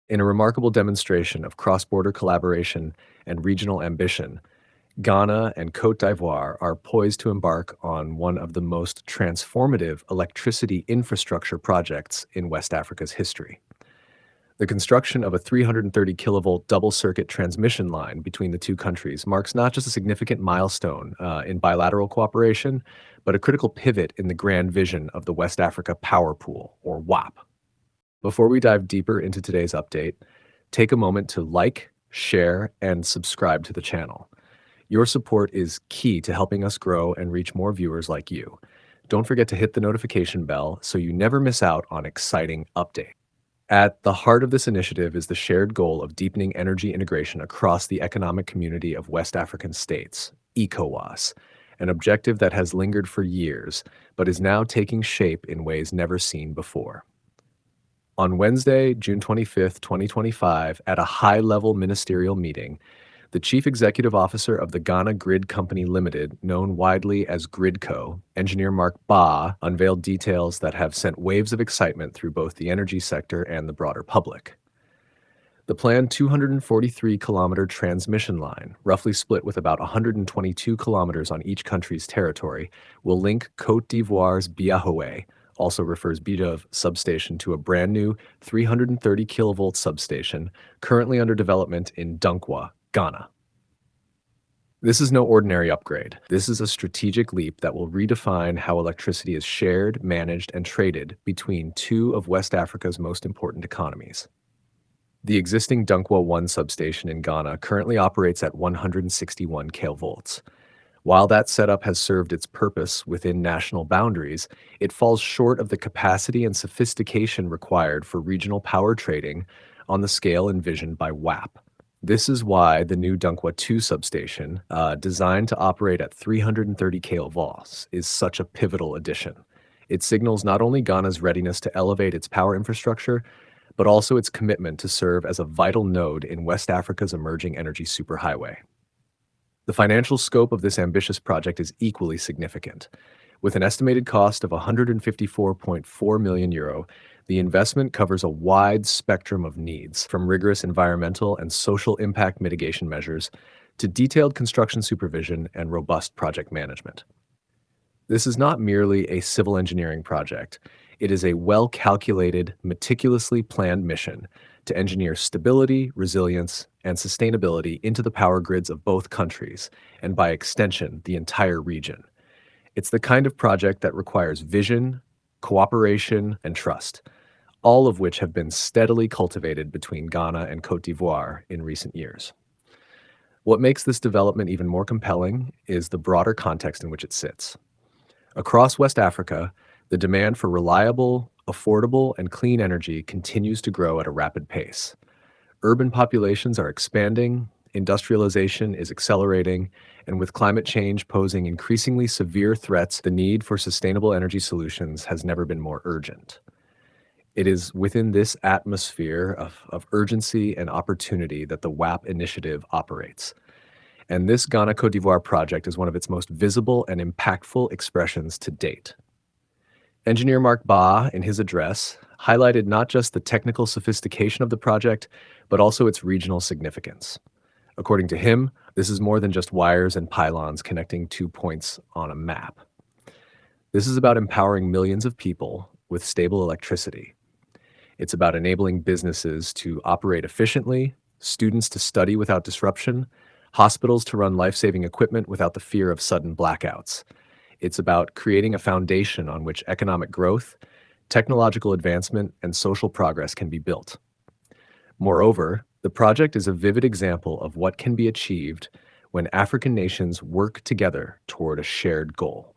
In a remarkable demonstration of cross-border collaboration and regional ambition, Ghana and Cote d'Ivoire are poised to embark on one of the most transformative electricity infrastructure projects in West Africa's history. The construction of a 330 kilovolt double circuit transmission line between the two countries marks not just a significant milestone in bilateral cooperation, but a critical pivot in the grand vision of the West Africa Power Pool, or WAPP. Before we dive deeper into today's update, take a moment to like, share, and subscribe to the channel. Your support is key to helping us grow and reach more viewers like you. Don't forget to hit the notification bell so you never miss out on exciting updates. At the heart of this initiative is the shared goal of deepening energy integration across the economic community of West African states, ECOWAS, an objective that has lingered for years, but is now taking shape in ways never seen before. On Wednesday, June 25th, 2025, at a high-level ministerial meeting, the Chief Executive Officer of the Ghana Grid Company Limited, known widely as Gridco, Engineer Mark Ba, unveiled details that have sent waves of excitement through both the energy sector and the broader public. The planned 243-kilometer transmission line, roughly split with about 122 kilometers on each country's territory, will link Côte d'Ivoire's Biahoe, also refers Bidov substation, to a brand new 330 kilovolt substation currently under development in Dunkwa, Ghana. This is no ordinary upgrade. This is a strategic leap that will redefine how electricity is shared, managed, and traded between two of West Africa's most important economies. The existing Dunkwa 1 substation in Ghana currently operates at 161 kV. While that setup has served its purpose within national boundaries, it falls short of the capacity and sophistication required for regional power trading on the scale envisioned by WAPP. This is why the new Dunkwa 2 substation, designed to operate at 330 kV, is such a pivotal addition. It signals not only Ghana's readiness to elevate its power infrastructure, but also its commitment to serve as a vital node in West Africa's emerging energy superhighway. The financial scope of this ambitious project is equally significant. With an estimated cost of €154.4 million, the investment covers a wide spectrum of needs, from rigorous environmental and social impact mitigation measures to detailed construction supervision and robust project management. This is not merely a civil engineering project. It is a well-calculated, meticulously planned mission to engineer stability, resilience, and sustainability into the power grids of both countries, and by extension, the entire region. It's the kind of project that requires vision, cooperation, and trust, all of which have been steadily cultivated between Ghana and Cote d'Ivoire in recent years. What makes this development even more compelling is the broader context in which it sits. Across West Africa, the demand for reliable, affordable, and clean energy continues to grow at a rapid pace. Urban populations are expanding, industrialization is accelerating, and with climate change posing increasingly severe threats, the need for sustainable energy solutions has never been more urgent. It is within this atmosphere of urgency and opportunity that the WAPP initiative operates. And this Ghana-Cote d'Ivoire project is one of its most visible and impactful expressions to date. Engineer Mark Ba, in his address, highlighted not just the technical sophistication of the project, but also its regional significance. According to him, this is more than just wires and pylons connecting 2 points on a map. This is about empowering millions of people with stable electricity. It's about enabling businesses to operate efficiently, students to study without disruption, hospitals to run life-saving equipment without the fear of sudden blackouts. It's about creating a foundation on which economic growth, technological advancement, and social progress can be built. Moreover, the project is a vivid example of what can be achieved when African nations work together toward a shared goal.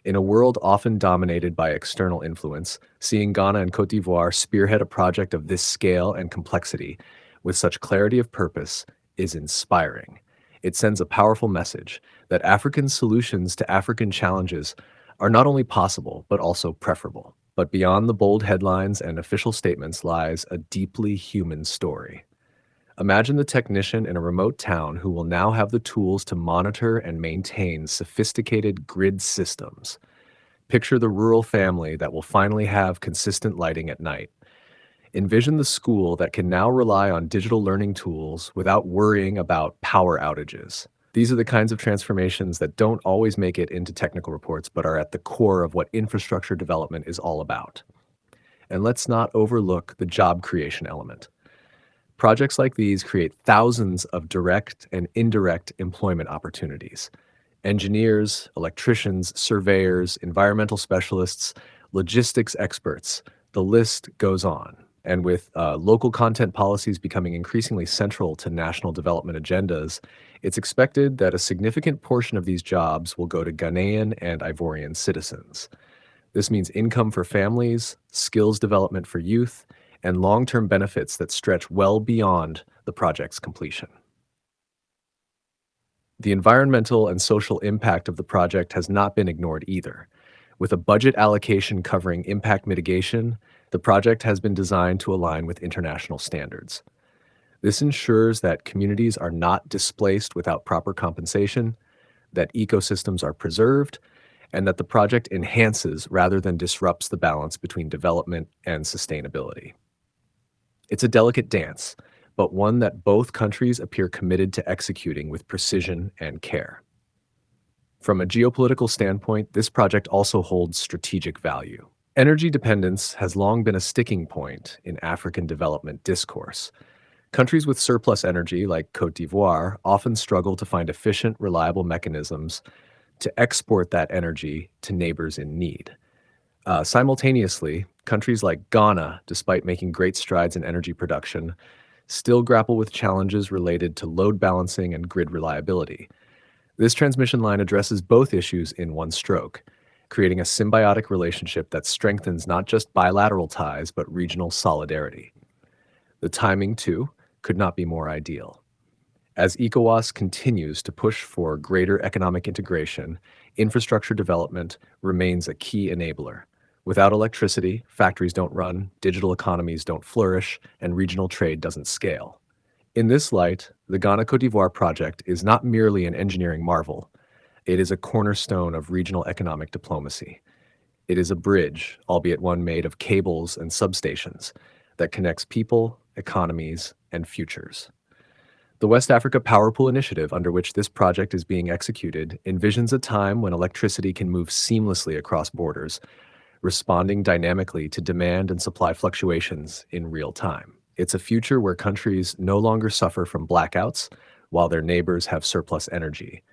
In a world often dominated by external influence, seeing Ghana and Cote d'Ivoire spearhead a project of this scale and complexity with such clarity of purpose is inspiring. It sends a powerful message that African solutions to African challenges are not only possible, but also preferable. But beyond the bold headlines and official statements lies a deeply human story. Imagine the technician in a remote town who will now have the tools to monitor and maintain sophisticated grid systems. Picture the rural family that will finally have consistent lighting at night. Envision the school that can now rely on digital learning tools without worrying about power outages. These are the kinds of transformations that don't always make it into technical reports, but are at the core of what infrastructure development is all about. And let's not overlook the job creation element. Projects like these create thousands of direct and indirect employment opportunities. Engineers, electricians, surveyors, environmental specialists, logistics experts, the list goes on. And with local content policies becoming increasingly central to national development agendas, it's expected that a significant portion of these jobs will go to Ghanaian and Ivorian citizens. This means income for families, skills development for youth, and long-term benefits that stretch well beyond the project's completion. The environmental and social impact of the project has not been ignored either. With a budget allocation covering impact mitigation, the project has been designed to align with international standards. This ensures that communities are not displaced without proper compensation, that ecosystems are preserved, and that the project enhances rather than disrupts the balance between development and sustainability. It's a delicate dance, but one that both countries appear committed to executing with precision and care. From a geopolitical standpoint, this project also holds strategic value. Energy dependence has long been a sticking point in African development discourse. Countries with surplus energy, like Cote d'Ivoire, often struggle to find efficient, reliable mechanisms to export that energy to neighbors in need. Simultaneously, countries like Ghana, despite making great strides in energy production, still grapple with challenges related to load balancing and grid reliability. This transmission line addresses both issues in one stroke, creating a symbiotic relationship that strengthens not just bilateral ties, but regional solidarity. The timing, too, could not be more ideal. As ECOWAS continues to push for greater economic integration, infrastructure development remains a key enabler. Without electricity, factories don't run, digital economies don't flourish, and regional trade doesn't scale. In this light, the Ghana-Cote d'Ivoire project is not merely an engineering marvel. It is a cornerstone of regional economic diplomacy. It is a bridge, albeit one made of cables and substations, that connects people, economies, and futures. The West Africa Power Pool initiative, under which this project is being executed, envisions a time when electricity can move seamlessly across borders, responding dynamically to demand and supply fluctuations in real time. It's a future where countries no longer suffer from blackouts while their neighbors have surplus energy.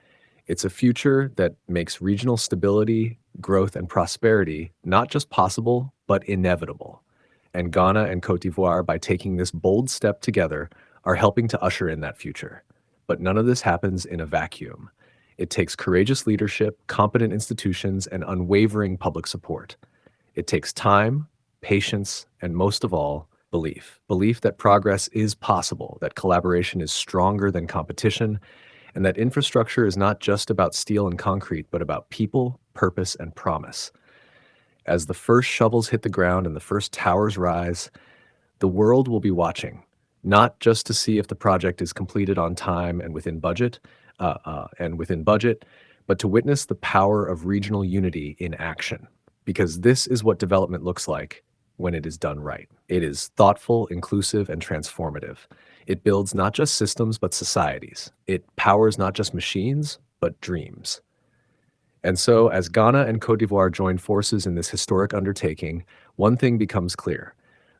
It's a future that makes regional stability, growth, and prosperity not just possible, but inevitable. And Ghana and Cote d'Ivoire, by taking this bold step together, are helping to usher in that future. But none of this happens in a vacuum. It takes courageous leadership, competent institutions, and unwavering public support. It takes time, patience, and most of all, belief. Belief that progress is possible, that collaboration is stronger than competition, and that infrastructure is not just about steel and concrete, but about people, purpose, and promise. As the first shovels hit the ground and the first towers rise, the world will be watching, not just to see if the project is completed on time and within budget, but to witness the power of regional unity in action. Because this is what development looks like when it is done right. It is thoughtful, inclusive, and transformative. It builds not just systems, but societies. It powers not just machines, but dreams. And so, as Ghana and Cote d'Ivoire join forces in this historic undertaking, one thing becomes clear.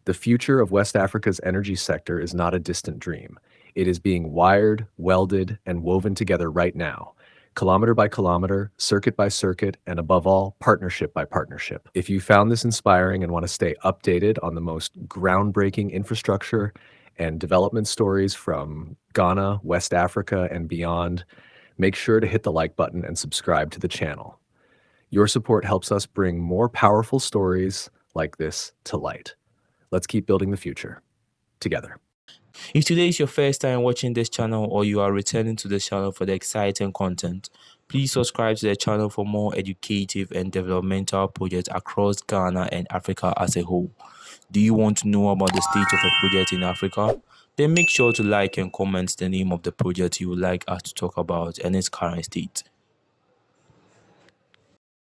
The future of West Africa's energy sector is not a distant dream. It is being wired, welded, and woven together right now, kilometer by kilometer, circuit by circuit, and above all, partnership by partnership. If you found this inspiring and want to stay updated on the most groundbreaking infrastructure and development stories from Ghana, West Africa, and beyond, make sure to hit the like button and subscribe to the channel. Your support helps us bring more powerful stories like this to light. Let's keep building the future together. If today is your first time watching this channel or you are returning to this channel for the exciting content, please subscribe to the channel for more educative and developmental projects across Ghana and Africa as a whole. Do you want to know about the state of a project in Africa? Then make sure to like and comment the name of the project you would like us to talk about and its current state.